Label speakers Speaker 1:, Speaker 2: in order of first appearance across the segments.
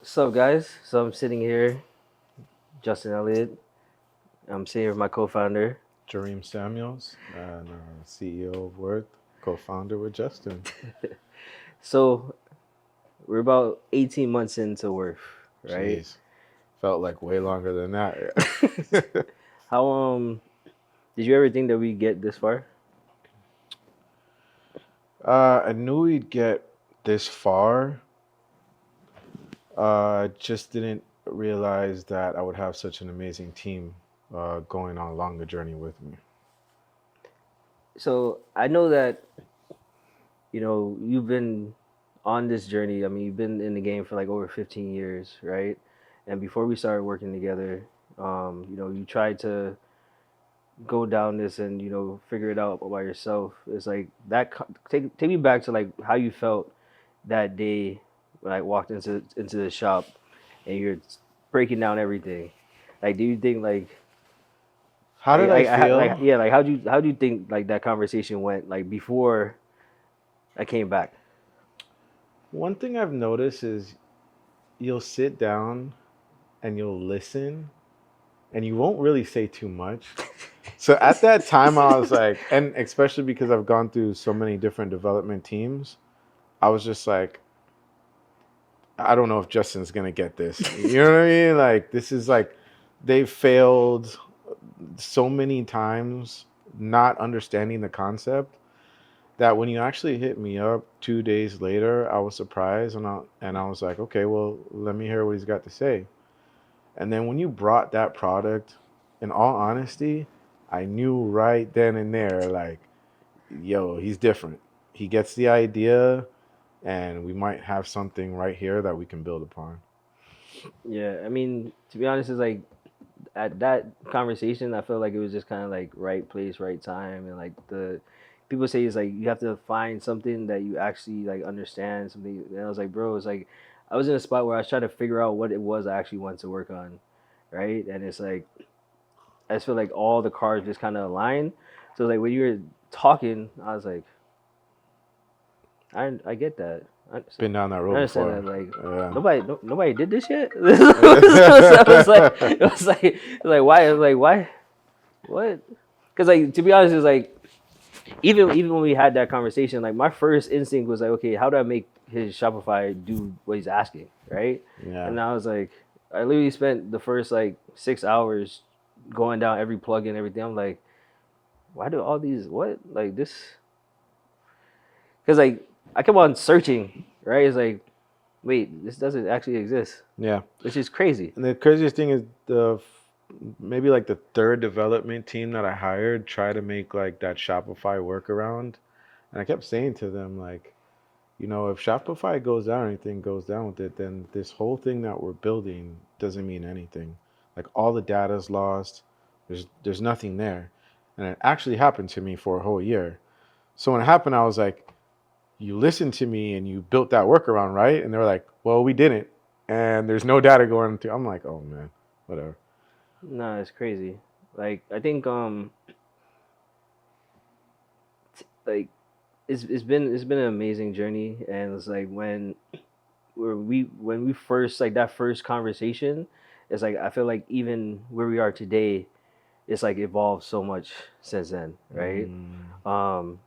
Speaker 1: What's up, guys? So I'm sitting here, Justin Elliott. I'm sitting here with my co-founder.
Speaker 2: Jahreem Samuels, and CEO of Worth, co-founder with Justin.
Speaker 1: So we're about 18 months into Worth, right?
Speaker 2: Jeez, felt like way longer than that.
Speaker 1: How did you ever think that we'd get this far?
Speaker 2: I knew we'd get this far. Just didn't realize that I would have such an amazing team going on along the journey with me.
Speaker 1: So I know that you've been on this journey. I mean, you've been in the game for like over 15 years, right? And before we started working together, you tried to go down this and figure it out by yourself. It's like that. Take me back to like how you felt that day when I walked into the shop and you're breaking down everything. Like, do you think
Speaker 2: How did I feel?
Speaker 1: like how do you think like that conversation went like before I came back?
Speaker 2: One thing I've noticed is you'll sit down and you'll listen and you won't really say too much. So at that time, I was like, and especially because I've gone through so many different development teams, I was just like, I don't know if Justin's going to get this. You know what I mean? Like, this is like, they failed so many times not understanding the concept that when you actually hit me up 2 days later, I was surprised and I was like, okay, well, let me hear what he's got to say. And then when you brought that product, in all honesty, I knew right then and there, like, yo, he's different. He gets the idea, and we might have something right here that we can build upon.
Speaker 1: Yeah, I mean, to be honest, it's like at that conversation, I felt like it was just kind of like right place, right time, and like the people say it's like you have to find something that you actually like understand something. And I was like, bro, it's like I was in a spot where I was trying to figure out what it was I actually wanted to work on, right? And it's like I just feel like all the cards just kind of aligned. So like when you were talking, I was like, I get that.
Speaker 2: Been down that
Speaker 1: I
Speaker 2: road
Speaker 1: understand
Speaker 2: before.
Speaker 1: that like
Speaker 2: Yeah.
Speaker 1: nobody did this yet. It was like why what? Because like to be honest, it's like even when we had that conversation, like my first instinct was like, okay, how do I make his Shopify do what he's asking, right?
Speaker 2: Yeah.
Speaker 1: And I was like, I literally spent the first like 6 hours going down every plugin, everything. I'm like, why do all these what like this? Because like I kept on searching, right? It's like, wait, this doesn't actually exist,
Speaker 2: Yeah.
Speaker 1: which is crazy.
Speaker 2: And the craziest thing is maybe like the third development team that I hired tried to make like that Shopify workaround. And I kept saying to them, like, if Shopify goes down or anything goes down with it, then this whole thing that we're building doesn't mean anything. Like all the data's lost. There's nothing there. And it actually happened to me for a whole year. So when it happened, I was like, you listened to me and you built that workaround, right? And they were like, well, we didn't. And there's no data going through. I'm like, oh man, whatever.
Speaker 1: No, it's crazy. Like I think like it's been an amazing journey, and it's like when we first like that first conversation, it's like I feel like even where we are today, it's like evolved so much since then, right?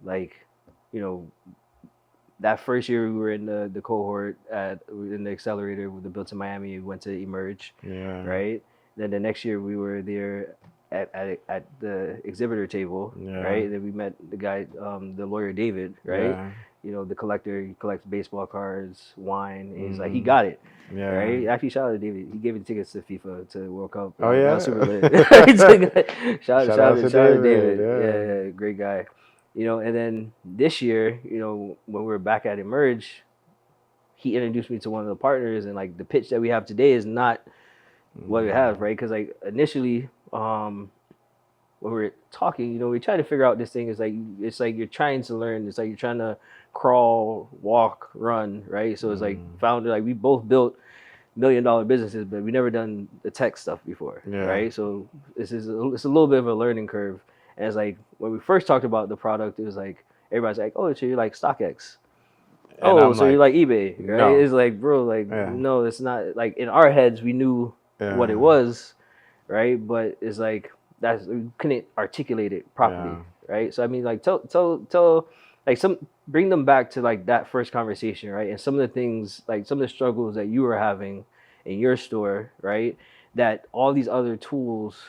Speaker 1: Like you know that first year we were in the cohort in the accelerator with the Built in Miami. We went to Emerge,
Speaker 2: Yeah.
Speaker 1: right? Then the next year we were there at the exhibitor table,
Speaker 2: Yeah.
Speaker 1: right? Then we met the guy, the lawyer David, right?
Speaker 2: Yeah.
Speaker 1: The collector. He collects baseball cards, wine. And he's like, he
Speaker 2: Mhm.
Speaker 1: got it,
Speaker 2: Yeah.
Speaker 1: right? Actually, shout out to David. He gave me tickets to FIFA to World Cup.
Speaker 2: Oh,
Speaker 1: That
Speaker 2: yeah?
Speaker 1: was super lit. shout
Speaker 2: Shout
Speaker 1: out
Speaker 2: out to
Speaker 1: to David.
Speaker 2: David,
Speaker 1: Yeah, great guy. And then this year, when we were back at Emerge, he introduced me to one of the partners, and like the pitch that we have today is not what we have, right? Because like initially, when we were talking, we tried to figure out this thing. It's like you're trying to learn. It's like you're trying to crawl, walk, run, right? So it's like found like we both built $1 million businesses, but we never done the tech stuff before,
Speaker 2: Yeah.
Speaker 1: right? So it's a little bit of a learning curve. And it's like when we first talked about the product, it was like everybody's like, "Oh, so you're like StockX."
Speaker 2: And
Speaker 1: Oh,
Speaker 2: I'm
Speaker 1: so you're
Speaker 2: like,
Speaker 1: like eBay, right?
Speaker 2: no,
Speaker 1: It's like, bro, like,
Speaker 2: yeah,
Speaker 1: no, it's not. Like in our heads, we knew what it
Speaker 2: yeah,
Speaker 1: was, right? But it's like that's we couldn't articulate it properly,
Speaker 2: yeah.
Speaker 1: right? So I mean, like, tell, like bring them back to like that first conversation, right? And some of the things, like some of the struggles that you were having in your store, right? That all these other tools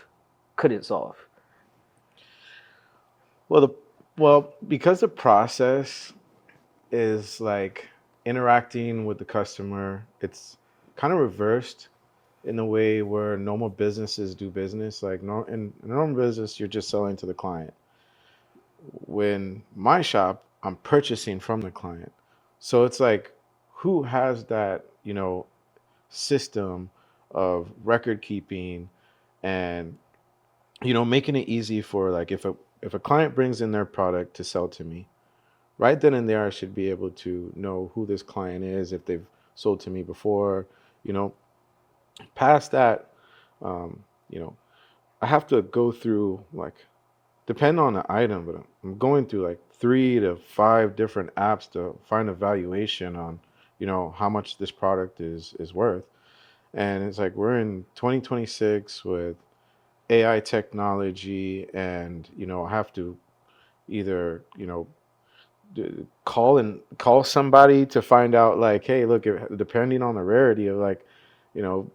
Speaker 1: couldn't solve.
Speaker 2: Well, because the process is like interacting with the customer, it's kind of reversed in a way where normal businesses do business. Like in normal business, you're just selling to the client. When my shop, I'm purchasing from the client. So it's like, who has that, system of record keeping and, making it easy for like if a client brings in their product to sell to me, right then and there, I should be able to know who this client is, if they've sold to me before, you know, past that, um, you know, I have to go through like, depend on the item, but I'm going through like 3 to 5 different apps to find a valuation on, how much this product is worth. And it's like we're in 2026 with AI technology, and I have to either call somebody to find out like, hey, look, depending on the rarity of like, you know,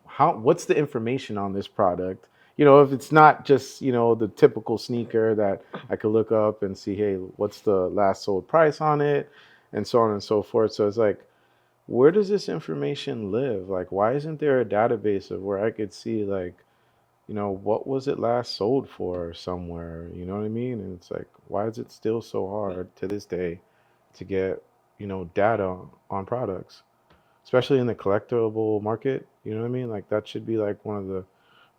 Speaker 2: how what's the information on this product? If it's not just the typical sneaker that I could look up and see, hey, what's the last sold price on it, and so on and so forth. So it's like, where does this information live? Like, why isn't there a database of where I could see like, what was it last sold for somewhere? You know what I mean? And it's like, why is it still so hard to this day to get, data on products, especially in the collectible market? You know what I mean? Like, that should be like one of the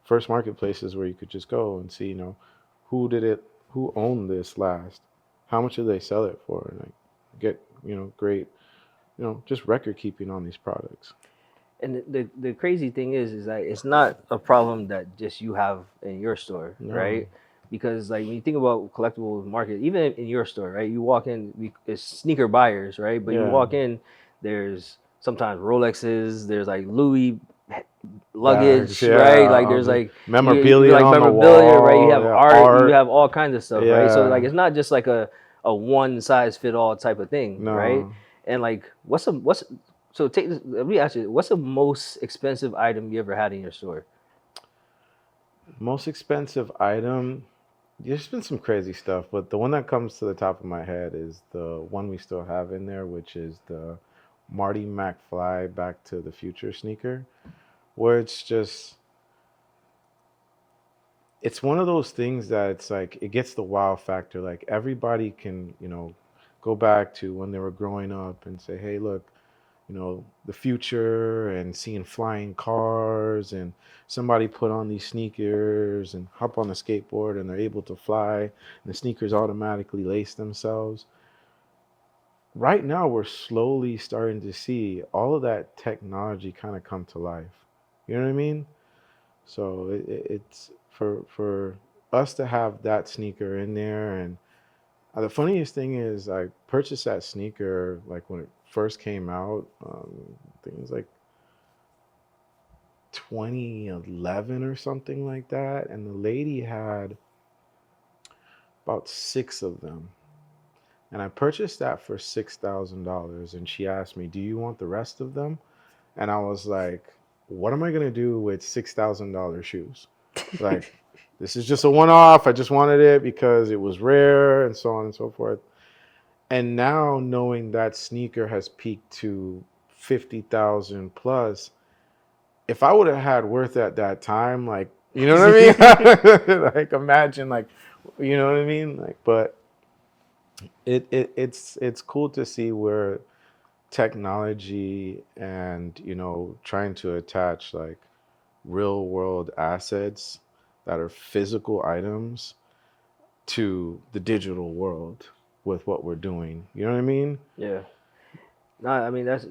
Speaker 2: first marketplaces where you could just go and see, who owned this last? How much did they sell it for? And like, get, great, just record keeping on these products.
Speaker 1: And the crazy thing is that it's not a problem that just you have in your store,
Speaker 2: No.
Speaker 1: right? Because like when you think about collectibles market, even in your store, right? You walk in, it's sneaker buyers, right? But you
Speaker 2: Yeah.
Speaker 1: walk in, there's sometimes Rolexes, there's like Louis
Speaker 2: Bags,
Speaker 1: luggage, right?
Speaker 2: yeah,
Speaker 1: Like there's like you
Speaker 2: memorabilia
Speaker 1: like
Speaker 2: on the
Speaker 1: memorabilia, right? You
Speaker 2: wall,
Speaker 1: have
Speaker 2: yeah,
Speaker 1: art, you
Speaker 2: art,
Speaker 1: have all kinds of stuff, right? So like
Speaker 2: yeah,
Speaker 1: it's not just like a one size fit all type of thing, right?
Speaker 2: no.
Speaker 1: And like what's so take this, let me ask you, what's the most expensive item you ever had in your store?
Speaker 2: Most expensive item, there's been some crazy stuff, but the one that comes to the top of my head is the one we still have in there, which is the Marty McFly Back to the Future sneaker, where it's one of those things that it's like it gets the wow factor. Like everybody can, go back to when they were growing up and say, hey, look, the future, and seeing flying cars, and somebody put on these sneakers and hop on a skateboard and they're able to fly, and the sneakers automatically lace themselves. Right now, we're slowly starting to see all of that technology kind of come to life. You know what I mean? So it's for us to have that sneaker in there. And the funniest thing is, I purchased that sneaker like when it first came out. I think it was like 2011 or something like that, and the lady had about 6 of them. And I purchased that for $6,000, and she asked me, "Do you want the rest of them?" And I was like, "What am I gonna do with $6,000 shoes? Like, this is just a one-off. I just wanted it because it was rare, and so on and so forth." And now knowing that sneaker has peaked to 50,000 plus, if I would have had worth at that time, like, you know what I mean? Like, imagine, like, you know what I mean? Like, but it's cool to see where technology and, trying to attach like real world assets that are physical items to the digital world with what we're doing. You know what I mean?
Speaker 1: Yeah. No, I mean that's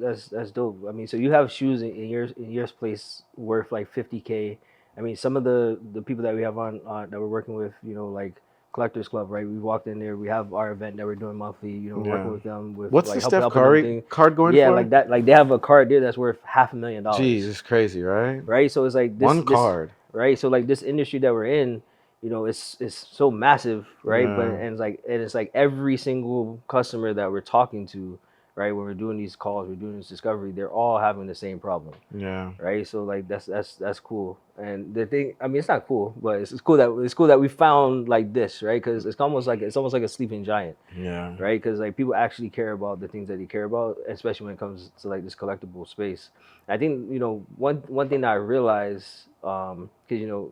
Speaker 1: dope. I mean, so you have shoes in your place worth like 50K. I mean, some of the people that we have on that we're working with, like Collectors Club, right? We walked in there. We have our event that we're doing monthly. You know, we're working with them with
Speaker 2: What's
Speaker 1: like
Speaker 2: the Steph
Speaker 1: helping them
Speaker 2: Curry
Speaker 1: thing.
Speaker 2: card going
Speaker 1: Yeah,
Speaker 2: for?
Speaker 1: like that. Like they have a card there that's worth $500,000.
Speaker 2: Jeez, it's crazy, right?
Speaker 1: Right. So it's like
Speaker 2: One card.
Speaker 1: right. So like this industry that we're in, you know, it's so massive, right? But
Speaker 2: Yeah.
Speaker 1: and it's like every single customer that we're talking to, right? When we're doing these calls, we're doing this discovery, they're all having the same problem.
Speaker 2: Yeah.
Speaker 1: Right. So like that's cool. And the thing, I mean, it's not cool, but it's cool that we found like this, right? Because it's almost like a sleeping giant.
Speaker 2: Yeah.
Speaker 1: Right. Because like people actually care about the things that they care about, especially when it comes to like this collectible space. I think, you know, one thing that I realized, because you know,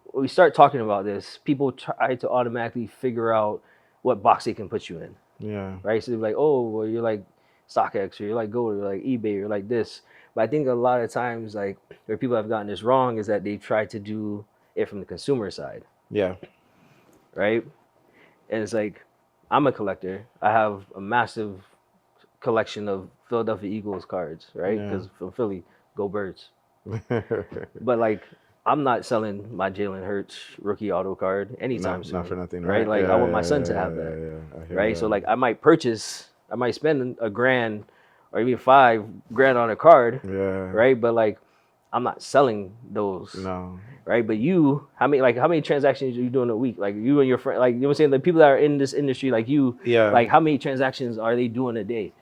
Speaker 1: when we start talking about this, people try to automatically figure out what box they can put you in.
Speaker 2: Yeah.
Speaker 1: Right. So they're like, oh, well, you're like StockX, or you're like Gold, or you're like eBay, or like this. But I think a lot of times, like where people have gotten this wrong is that they try to do it from the consumer side.
Speaker 2: Yeah.
Speaker 1: Right. And it's like, I'm a collector. I have a massive collection of Philadelphia Eagles cards, right?
Speaker 2: Yeah.
Speaker 1: Because from Philly, go Birds. But like, I'm not selling my Jalen Hurts rookie auto card anytime soon.
Speaker 2: Not for nothing,
Speaker 1: right?
Speaker 2: right?
Speaker 1: Like,
Speaker 2: Yeah,
Speaker 1: I want my son to have that,
Speaker 2: Yeah, I hear
Speaker 1: right?
Speaker 2: that.
Speaker 1: So like, I might spend $1,000 or even $5,000 on a card,
Speaker 2: Yeah.
Speaker 1: right? But like, I'm not selling those.
Speaker 2: No.
Speaker 1: Right, but you, how many transactions are you doing a week? Like you and your friend, like you know what I'm saying? The people that are in this industry, like you,
Speaker 2: Yeah.
Speaker 1: like how many transactions are they doing a day?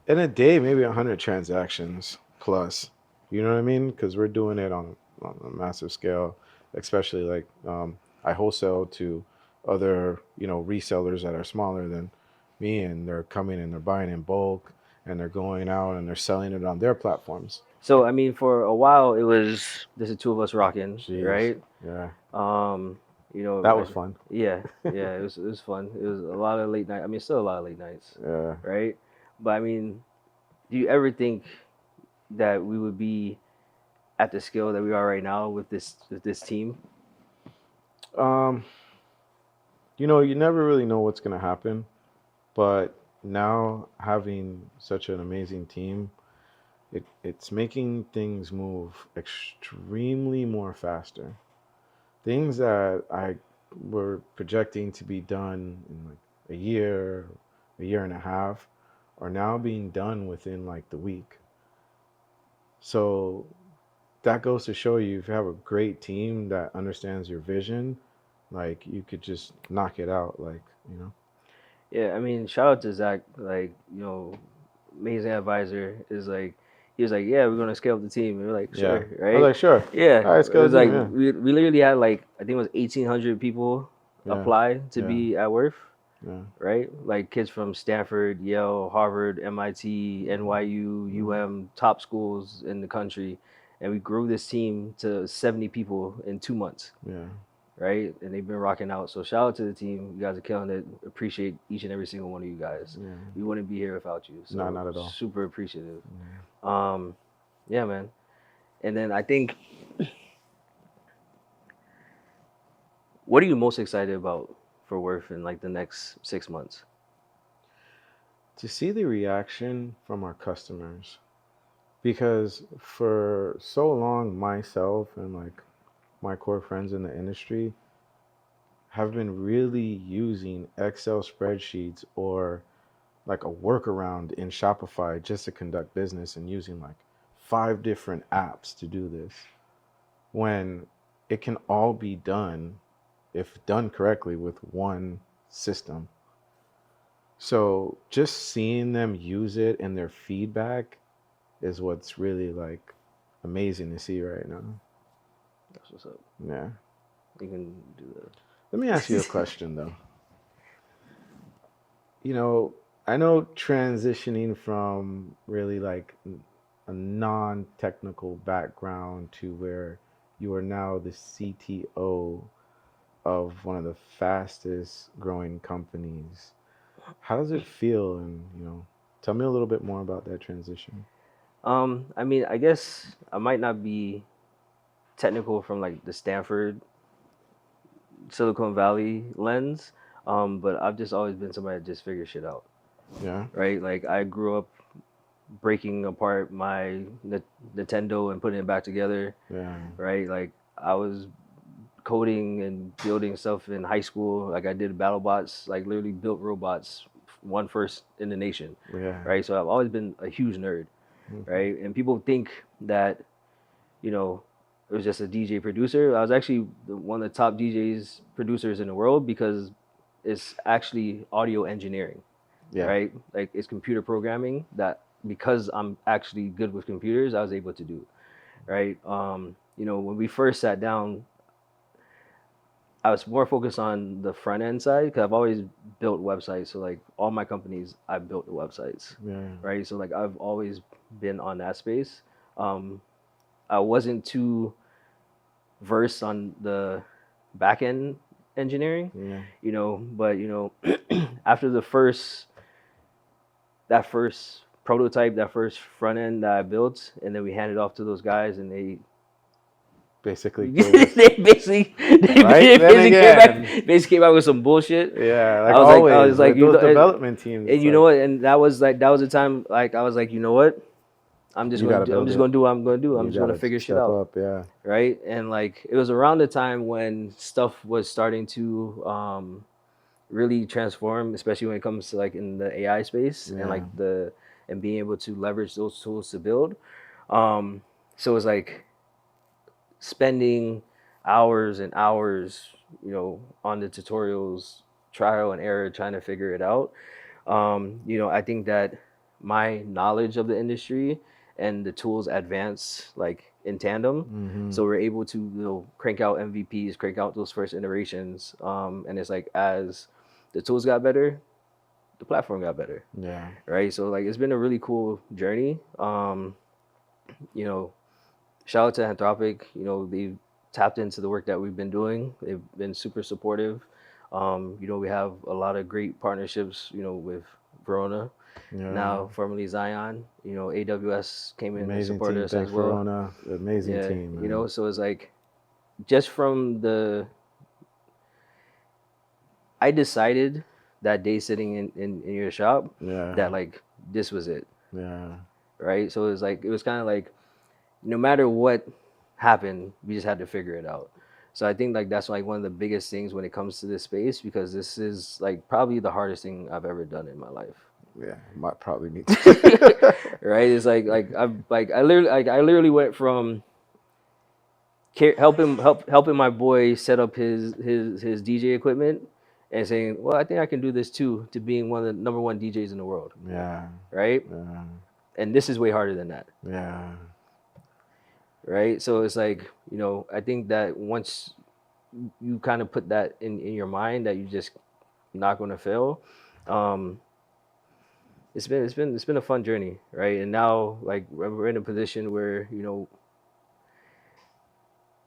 Speaker 2: In a day, maybe 100 transactions plus. You know what I mean? Because we're doing it on a massive scale, especially like I wholesale to other, you know, resellers that are smaller than me, and they're coming and they're buying in bulk, and they're going out and they're selling it on their platforms.
Speaker 1: So I mean, for a while it was this is two of us rocking,
Speaker 2: Jeez.
Speaker 1: right?
Speaker 2: Yeah.
Speaker 1: You know,
Speaker 2: That was fun.
Speaker 1: Yeah, yeah, it was fun. It was a lot of late night. I mean, still a lot of late nights,
Speaker 2: Yeah.
Speaker 1: right? But I mean, do you ever think that we would be at the scale that we are right now with this team?
Speaker 2: You know, you never really know what's gonna happen, but now having such an amazing team, it's making things move extremely more faster. Things that I were projecting to be done in like a year and a half, are now being done within like the week. So that goes to show you, if you have a great team that understands your vision, like you could just knock it out, like, you know.
Speaker 1: Yeah, I mean, shout out to Zach. Like, you know, amazing advisor is like, he was like, yeah, we're gonna scale up the team. And we're like, sure,
Speaker 2: Yeah.
Speaker 1: right?
Speaker 2: I was like, sure.
Speaker 1: Yeah,
Speaker 2: All right,
Speaker 1: it
Speaker 2: scale
Speaker 1: was
Speaker 2: the
Speaker 1: like
Speaker 2: team, yeah.
Speaker 1: we literally had like I think it was 1,800 people
Speaker 2: Yeah.
Speaker 1: apply to
Speaker 2: Yeah.
Speaker 1: be at Worth,
Speaker 2: Yeah.
Speaker 1: right? Like kids from Stanford, Yale, Harvard, MIT, NYU, UM, top schools in the country, and we grew this team to 70 people in 2 months.
Speaker 2: Yeah.
Speaker 1: Right, and they've been rocking out. So shout out to the team. You guys are killing it. Appreciate each and every single one of you guys.
Speaker 2: Yeah.
Speaker 1: We wouldn't be here without you. So
Speaker 2: No, not at all.
Speaker 1: Super appreciative.
Speaker 2: Yeah.
Speaker 1: Yeah, man. And then I think, what are you most excited about for Worth in like the next 6 months?
Speaker 2: To see the reaction from our customers, because for so long, myself and like my core friends in the industry have been really using Excel spreadsheets or like a workaround in Shopify just to conduct business, and using like 5 different apps to do this, when it can all be done, if done correctly, with one system. So just seeing them use it and their feedback is what's really like amazing to see right now.
Speaker 1: That's what's up.
Speaker 2: Yeah.
Speaker 1: You can do that.
Speaker 2: Let me ask you a question though. You know, I know transitioning from really like a non-technical background to where you are now the CTO of one of the fastest growing companies. How does it feel? And, you know, tell me a little bit more about that transition.
Speaker 1: I mean, I guess I might not be technical from like the Stanford, Silicon Valley lens, but I've just always been somebody that just figures shit out.
Speaker 2: Yeah.
Speaker 1: Right? Like I grew up breaking apart my Nintendo and putting it back together.
Speaker 2: Yeah.
Speaker 1: Right? Like I was coding and building stuff in high school. Like I did battle bots, like literally built robots, one first in the nation,
Speaker 2: Yeah.
Speaker 1: right? So I've always been a huge nerd, right? And people think that, you know, it was just a DJ producer. I was actually one of the top DJs producers in the world because it's actually audio engineering,
Speaker 2: Yeah.
Speaker 1: right? Like it's computer programming that because I'm actually good with computers, I was able to do, right? You know, when we first sat down, I was more focused on the front end side because I've always built websites. So like all my companies, I built the websites,
Speaker 2: Yeah.
Speaker 1: right? So like I've always been on that space. I wasn't too versed on the back end engineering,
Speaker 2: Yeah.
Speaker 1: you know, but you know, after that first prototype, that first front end that I built, and then we handed off to those guys, and they
Speaker 2: Basically
Speaker 1: they basically
Speaker 2: Right? Then again.
Speaker 1: basically came out with some bullshit.
Speaker 2: Yeah, like
Speaker 1: I
Speaker 2: always,
Speaker 1: was like,
Speaker 2: with
Speaker 1: you
Speaker 2: those
Speaker 1: know,
Speaker 2: development teams.
Speaker 1: and you know what? And that was the time. Like I was like, you know what? I'm just
Speaker 2: You
Speaker 1: gonna
Speaker 2: gotta
Speaker 1: do, I'm
Speaker 2: build
Speaker 1: just
Speaker 2: it.
Speaker 1: gonna do what I'm gonna do. I'm
Speaker 2: You
Speaker 1: just gonna
Speaker 2: gotta
Speaker 1: figure shit
Speaker 2: step
Speaker 1: out,
Speaker 2: up, yeah.
Speaker 1: right? And like it was around the time when stuff was starting to really transform, especially when it comes to like in the AI space and like and being able to leverage those tools to build. So it's like spending hours and hours, you know, on the tutorials, trial and error, trying to figure it out. You know, I think that my knowledge of the industry and the tools advance like in tandem. So we're able to, you know, crank out MVPs, crank out those first iterations. And it's like as the tools got better, the platform got better.
Speaker 2: Yeah.
Speaker 1: Right. So like it's been a really cool journey. You know, shout out to Anthropic. You know, they've tapped into the work that we've been doing. They've been super supportive. You know, we have a lot of great partnerships, you know, with Verona, now formerly Zion. You know, AWS came in and supported
Speaker 2: team.
Speaker 1: us
Speaker 2: Thanks,
Speaker 1: as well.
Speaker 2: Verona. Amazing team, man.
Speaker 1: You know, so it's like just from I decided that day sitting in your shop that like this was it.
Speaker 2: Yeah.
Speaker 1: Right. So it was kind of like no matter what happened, we just had to figure it out. So I think like that's like one of the biggest things when it comes to this space because this is like probably the hardest thing I've ever done in my life.
Speaker 2: Yeah, might probably need
Speaker 1: to. Right? It's like I literally went from helping my boy set up his DJ equipment and saying, well, I think I can do this too, to being one of the number one DJs in the world.
Speaker 2: Yeah.
Speaker 1: Right?
Speaker 2: Yeah.
Speaker 1: And this is way harder than that.
Speaker 2: Yeah.
Speaker 1: Right? So it's like, you know, I think that once you kind of put that in your mind that you just not going to fail, it's been a fun journey, right? And now like we're in a position where, you know,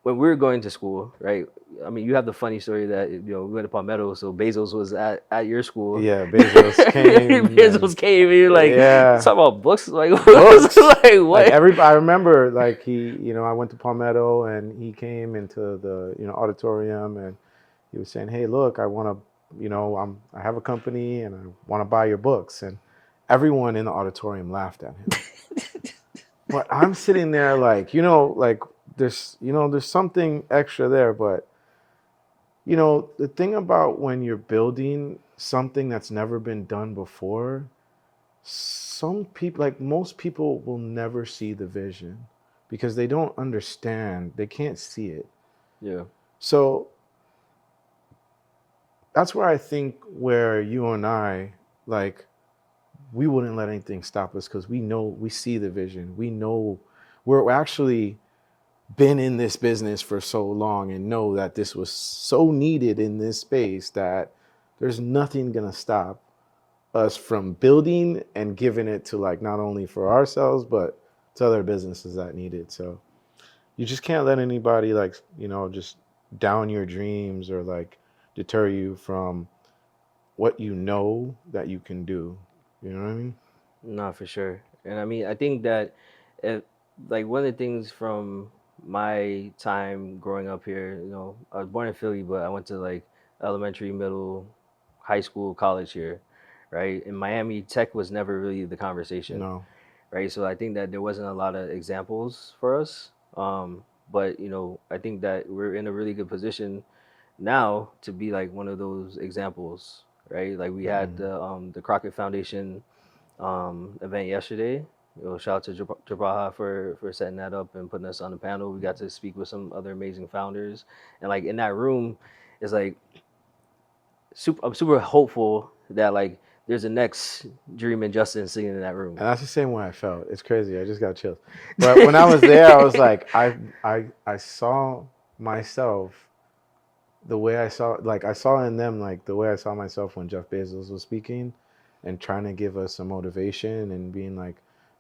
Speaker 1: when we were going to school, right? I mean, you have the funny story that, you know, we went to Palmetto, so Bezos was at your school.
Speaker 2: Yeah, Bezos came.
Speaker 1: Bezos came, and you're like, talk about books, like
Speaker 2: books.
Speaker 1: Like what?
Speaker 2: Like I remember, like I went to Palmetto, and he came into the, auditorium, and he was saying, "Hey, look, I want to, I have a company, and I want to buy your books," and everyone in the auditorium laughed at him. But I'm sitting there, like, there's something extra there, but the thing about when you're building something that's never been done before, some people, like most people, will never see the vision because they don't understand, they can't see it.
Speaker 1: Yeah.
Speaker 2: So that's where I think where you and I, like, we wouldn't let anything stop us because we see the vision. We know we're actually been in this business for so long and know that this was so needed in this space that there's nothing gonna stop us from building and giving it to, like, not only for ourselves but to other businesses that need it. So you just can't let anybody, like, just down your dreams or like deter you from what you know that you can do. You know what I mean?
Speaker 1: No, for sure. And I mean, I think that like one of the things from my time growing up here, I was born in Philly, but I went to like elementary, middle, high school, college here, right? In Miami, tech was never really the conversation.
Speaker 2: No.
Speaker 1: Right? So I think that there wasn't a lot of examples for us. But I think that we're in a really good position now to be like one of those examples, right? Like we had the Crockett Foundation event yesterday. Shout out to Jabraha for setting that up and putting us on the panel. We got to speak with some other amazing founders, and like in that room, it's like I'm super hopeful that like there's a next Dream and Justin sitting in that room.
Speaker 2: And that's the same way I felt. It's crazy. I just got chills. But when I was there, I was like, I saw myself the way I saw in them like the way I saw myself when Jeff Bezos was speaking and trying to give us some motivation and being like,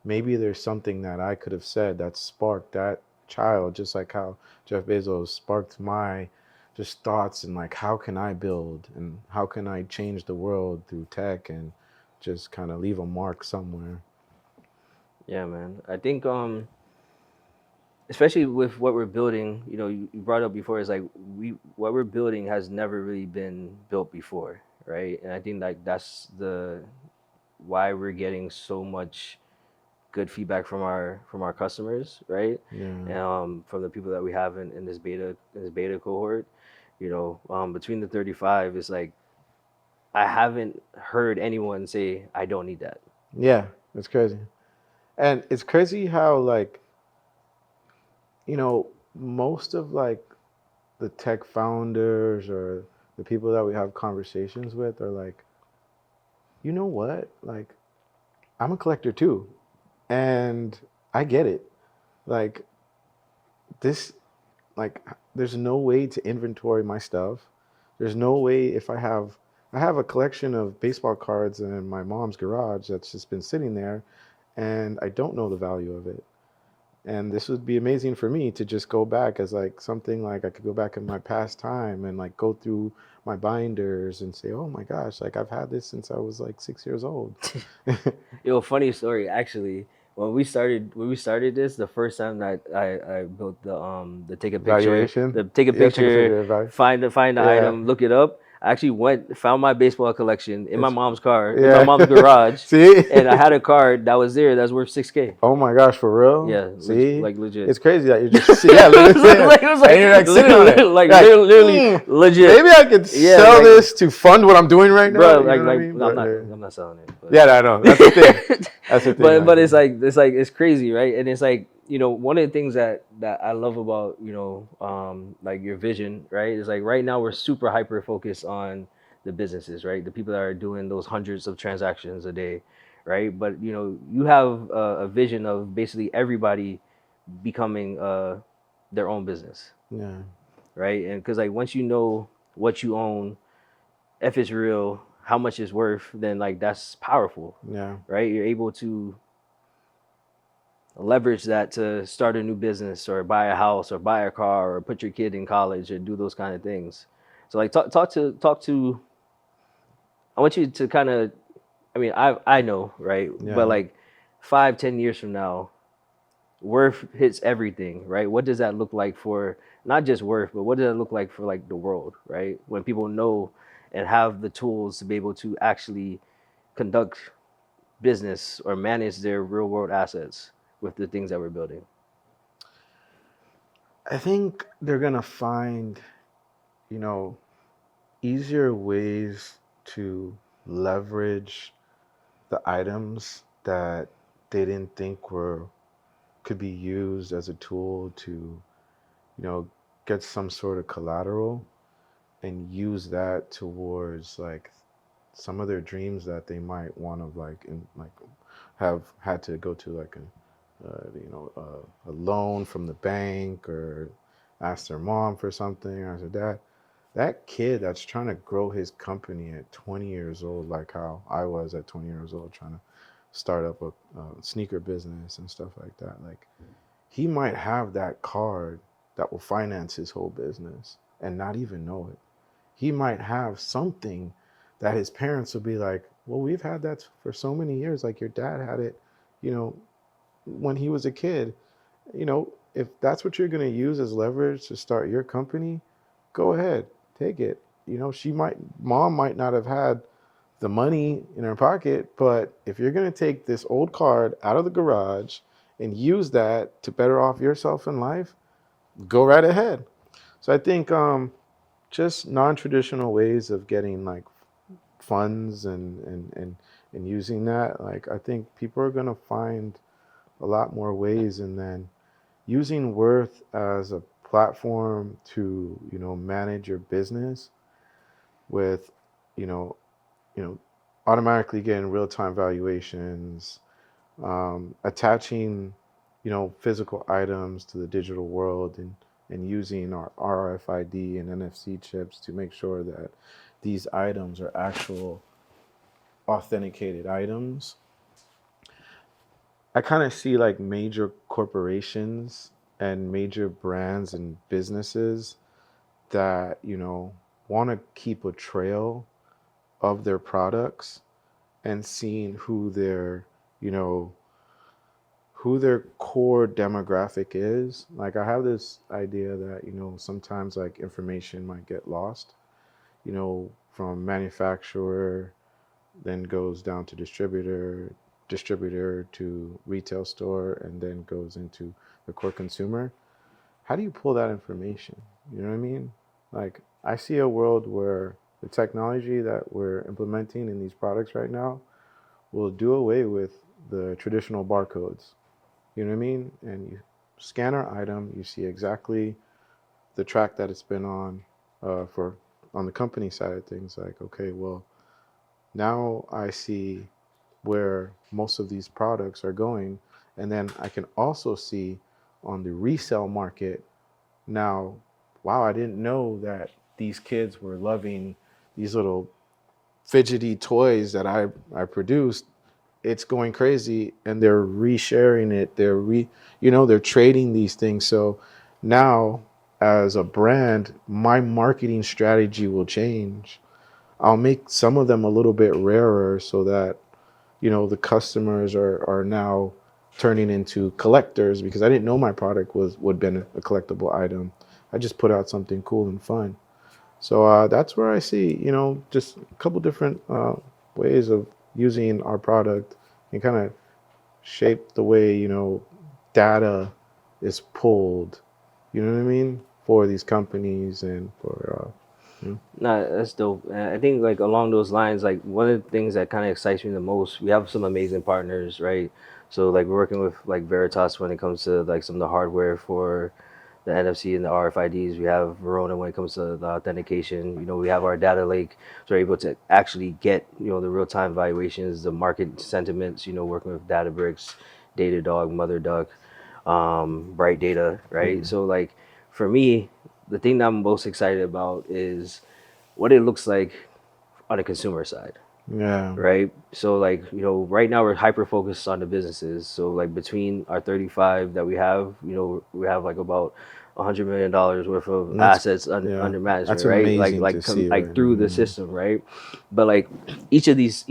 Speaker 2: maybe there's something that I could have said that sparked that child, just like how Jeff Bezos sparked my just thoughts and like how can I build and how can I change the world through tech and just kind of leave a mark somewhere.
Speaker 1: Yeah, man. I think especially with what we're building, you brought up before is like what we're building has never really been built before, right? And I think like that's the why we're getting so much good feedback from our customers, right?
Speaker 2: Yeah.
Speaker 1: And from the people that we have in this beta cohort, between the 35, it's like I haven't heard anyone say I don't need that.
Speaker 2: Yeah, it's crazy. And it's crazy how like most of like the tech founders or the people that we have conversations with are like, you know what? Like, I'm a collector too. And I get it. Like, this, like, there's no way to inventory my stuff. There's no way if I have a collection of baseball cards in my mom's garage that's just been sitting there and I don't know the value of it. And this would be amazing for me to just go back as like something like I could go back in my past time and like go through my binders and say, oh my gosh, like I've had this since I was like 6 years old.
Speaker 1: Funny story actually. When we started this, the first time that I built the take a picture,
Speaker 2: Valuation?
Speaker 1: the take a
Speaker 2: Yeah, take a
Speaker 1: picture,
Speaker 2: picture of value.
Speaker 1: find the
Speaker 2: Yeah.
Speaker 1: item, look it up. I actually found my baseball collection in my mom's car, in
Speaker 2: Yeah.
Speaker 1: my mom's garage.
Speaker 2: See?
Speaker 1: And I had a card that was there that's worth $6,000.
Speaker 2: Oh my gosh, for real?
Speaker 1: Yeah,
Speaker 2: See?
Speaker 1: legit.
Speaker 2: It's crazy that you're just yeah,
Speaker 1: It was
Speaker 2: legit.
Speaker 1: like- it was like-
Speaker 2: And you're like sitting on it.
Speaker 1: like
Speaker 2: Like,
Speaker 1: literally legit.
Speaker 2: Maybe I could
Speaker 1: Yeah,
Speaker 2: sell
Speaker 1: like-
Speaker 2: this to fund what I'm doing right now.
Speaker 1: Bro,
Speaker 2: you
Speaker 1: like
Speaker 2: know what I mean?
Speaker 1: I'm not selling it. But.
Speaker 2: Yeah, I know. That's the thing. That's the thing.
Speaker 1: But it's like it's crazy, right? And it's like one of the things that I love about like your vision, right? Is like right now we're super hyper focused on the businesses, right? The people that are doing those hundreds of transactions a day, right? But you have a vision of basically everybody becoming their own business,
Speaker 2: Yeah.
Speaker 1: right? And because like once you know what you own, if it's real, how much it's worth, then like that's powerful,
Speaker 2: Yeah.
Speaker 1: right? You're able to leverage that to start a new business or buy a house or buy a car or put your kid in college or do those kind of things. So like talk to I want you to kind of I know, right?
Speaker 2: Yeah.
Speaker 1: But like 5-10 years from now, worth hits everything, right? What does that look like for not just worth, but what does that look like for like the world, right? When people know and have the tools to be able to actually conduct business or manage their real world assets with the things that we're building.
Speaker 2: I think they're gonna find, easier ways to leverage the items that they didn't think could be used as a tool to, get some sort of collateral and use that towards like some of their dreams that they might want to have had to go to like a loan from the bank or ask their mom for something or their dad. That kid that's trying to grow his company at 20 years old, like how I was at 20 years old, trying to start up a sneaker business and stuff like that. Like, he might have that card that will finance his whole business and not even know it. He might have something that his parents will be like, well, we've had that for so many years. Like your dad had it, when he was a kid. If that's what you're going to use as leverage to start your company, go ahead, take it. Mom might not have had the money in her pocket, but if you're going to take this old card out of the garage and use that to better off yourself in life, go right ahead. So I think just non-traditional ways of getting like funds and using that, like I think people are gonna find a lot more ways, and then using Worth as a platform to manage your business with you know automatically getting real-time valuations, attaching physical items to the digital world, and using our RFID and NFC chips to make sure that these items are actual authenticated items. I kind of see like major corporations and major brands and businesses that want to keep a trail of their products and seeing you know who their core demographic is. Like I have this idea that sometimes like information might get lost, from manufacturer, then goes down to distributor to retail store, and then goes into the core consumer. How do you pull that information? You know what I mean? Like I see a world where the technology that we're implementing in these products right now will do away with the traditional barcodes. You know what I mean? And you scan our item, you see exactly the track that it's been for on the company side of things. Like, okay, well, now I see where most of these products are going, and then I can also see on the resale market now. Wow, I didn't know that these kids were loving these little fidgety toys that I produced. It's going crazy, and they're resharing it. They're trading these things. So now as a brand, my marketing strategy will change. I'll make some of them a little bit rarer so that the customers are now turning into collectors, because I didn't know my product would been a collectible item. I just put out something cool and fun. So that's where I see, just a couple different ways of using our product and kind of shape the way, data is pulled, you know what I mean, for these companies and for,
Speaker 1: Nah, that's dope. And I think like along those lines, like one of the things that kind of excites me the most, we have some amazing partners, right? So like we're working with like Veritas when it comes to like some of the hardware for the NFC and the RFIDs. We have Verona when it comes to the authentication. We have our data lake, so we're able to actually get the real time valuations, the market sentiments. Working with Databricks, Datadog, MotherDuck, Bright Data, right?
Speaker 2: mm,
Speaker 1: So like for me, the thing that I'm most excited about is what it looks like on the consumer side,
Speaker 2: yeah,
Speaker 1: right? So like, right now we're hyper focused on the businesses. So like between our 35 that we have, we have like about $100 million worth of
Speaker 2: and
Speaker 1: assets
Speaker 2: yeah,
Speaker 1: under
Speaker 2: that's
Speaker 1: management, right? Like
Speaker 2: amazing
Speaker 1: like
Speaker 2: to see,
Speaker 1: like
Speaker 2: right?
Speaker 1: through the system, right? But like each of these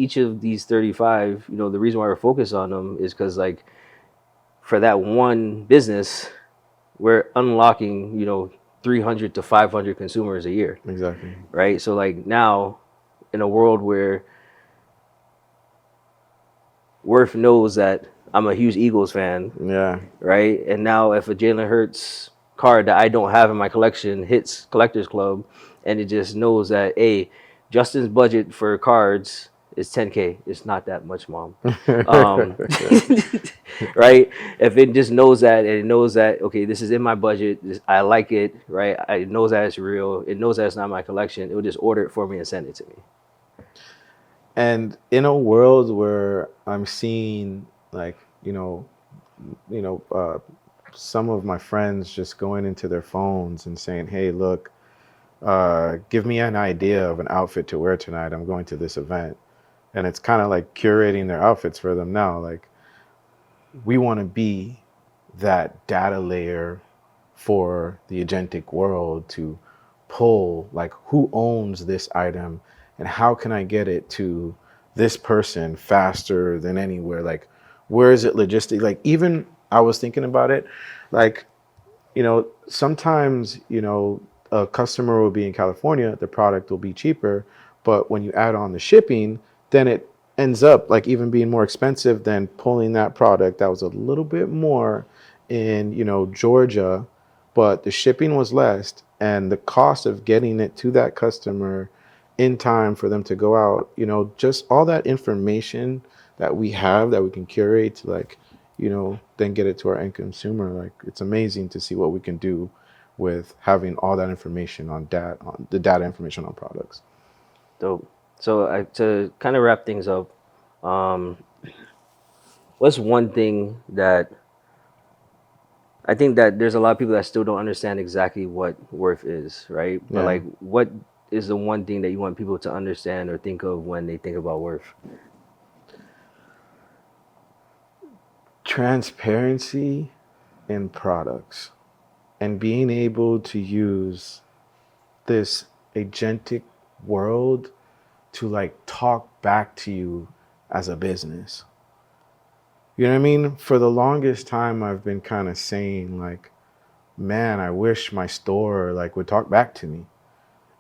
Speaker 1: 35, the reason why we're focused on them is because like for that one business, we're unlocking, 300 to 500 consumers a year,
Speaker 2: Exactly.
Speaker 1: right? So like now in a world where Worth knows that I'm a huge Eagles fan,
Speaker 2: Yeah.
Speaker 1: right? And now if a Jalen Hurts card that I don't have in my collection hits Collectors Club, and it just knows that, hey, Justin's budget for cards is 10K. It's not that much, mom. Um, right? If it just knows that, and it knows that, okay, this is in my budget, I like it, right? It knows that it's real. It knows that it's not my collection. It will just order it for me and send it to me.
Speaker 2: And in a world where I'm seeing like, you know, uh, some of my friends just going into their phones and saying, "Hey, look, give me an idea of an outfit to wear tonight. I'm going to this event," and it's kind of like curating their outfits for them now. Like we want to be that data layer for the agentic world to pull like who owns this item and how can I get it to this person faster than anywhere, like where is it logistic, like even I was thinking about it, like sometimes a customer will be in California, the product will be cheaper, but when you add on the shipping, then it ends up like even being more expensive than pulling that product that was a little bit more in Georgia, but the shipping was less, and the cost of getting it to that customer in time for them to go out, just all that information that we have that we can curate to, like, then get it to our end consumer. Like, it's amazing to see what we can do with having all that information on the data information on products.
Speaker 1: Dope. So to kind of wrap things up, um, what's one thing that I think that there's a lot of people that still don't understand exactly what worth is, right? But
Speaker 2: Yeah.
Speaker 1: like, what is the one thing that you want people to understand or think of when they think about worth?
Speaker 2: Transparency in products, and being able to use this agentic world to, like, talk back to you as a business. You know what I mean? For the longest time, I've been kind of saying, like, man, I wish my store, like, would talk back to me.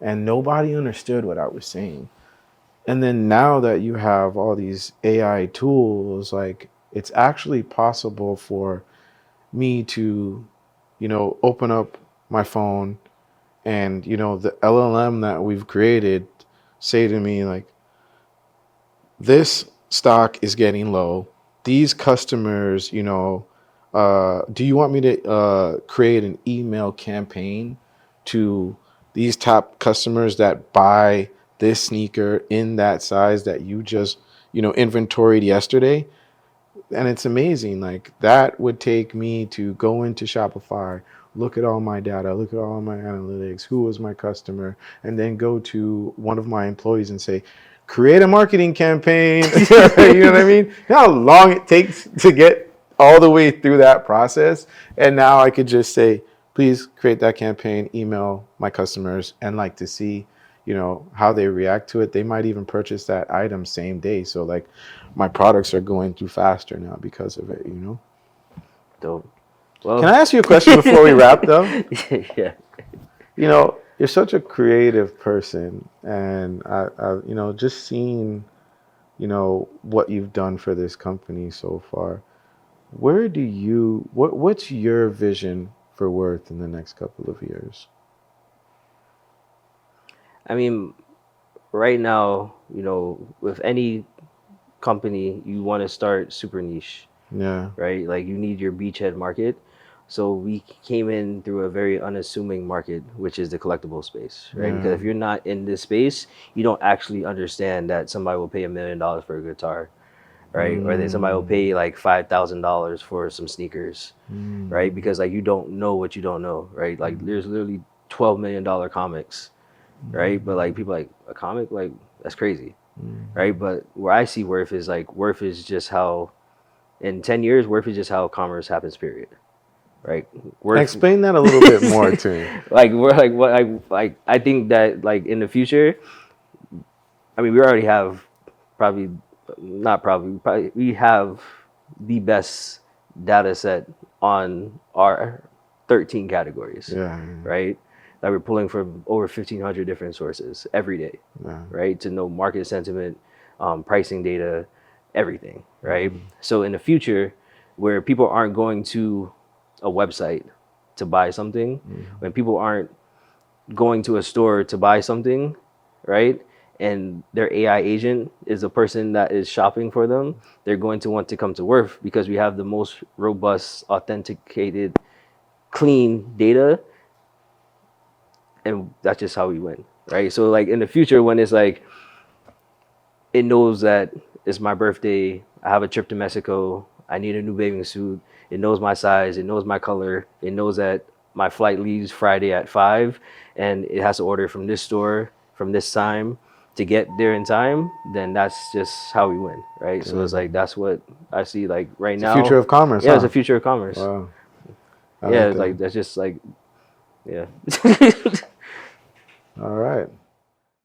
Speaker 2: And nobody understood what I was saying. And then now that you have all these AI tools, like, it's actually possible for me to, open up my phone and, the LLM that we've created say to me, like, this stock is getting low. These customers, do you want me to create an email campaign to these top customers that buy this sneaker in that size that you just, inventoried yesterday? And it's amazing. Like, that would take me to go into Shopify, look at all my data, look at all my analytics, who was my customer, and then go to one of my employees and say, create a marketing campaign. You know what I mean? You know how long it takes to get all the way through that process. And now I could just say, please create that campaign, email my customers, and, like, to see, how they react to it. They might even purchase that item same day. So, like, my products are going through faster now because of it,
Speaker 1: Dope. Well,
Speaker 2: Can I ask you a question before we wrap, though?
Speaker 1: Yeah.
Speaker 2: You're such a creative person, and I just seeing, what you've done for this company so far. What's your vision for Worth in the next couple of years?
Speaker 1: I mean, right now, with any company, you want to start super niche,
Speaker 2: Yeah.
Speaker 1: right? Like, you need your beachhead market. So we came in through a very unassuming market, which is the collectible space, right? Because
Speaker 2: Yeah.
Speaker 1: if you're not in this space, you don't actually understand that somebody will pay $1 million for a guitar, right? Or that somebody will pay like $5,000 for some sneakers, right? Because, like, you don't know what you don't know, right? Like, there's literally $12 million comics, right? But, like, people like, a comic, like, that's crazy, right? But where I see worth is, like, worth is just how, in 10 years, worth is just how commerce happens, period. Right.
Speaker 2: Explain that a little bit more to me.
Speaker 1: Like, we're like, what I think that, like, in the future, I mean, we already have we have the best data set on our 13 categories.
Speaker 2: Yeah.
Speaker 1: Right. That we're pulling from over 1,500 different sources every day.
Speaker 2: Yeah.
Speaker 1: Right. To know market sentiment, pricing data, everything. Right. So in the future, where people aren't going to a website to buy something, when people aren't going to a store to buy something, right? And their AI agent is a person that is shopping for them, they're going to want to come to Worth because we have the most robust, authenticated, clean data. And that's just how we win, right? So, like, in the future, when it's like, it knows that it's my birthday, I have a trip to Mexico, I need a new bathing suit, it knows my size, it knows my color, it knows that my flight leaves Friday at 5 and it has to order from this store from this time to get there in time, then that's just how we win, right? So it's like, that's what I see, like, right now.
Speaker 2: The future of commerce.
Speaker 1: Yeah, it's the future of commerce.
Speaker 2: Wow.
Speaker 1: Yeah, it's like, that's just like, yeah.
Speaker 2: All right.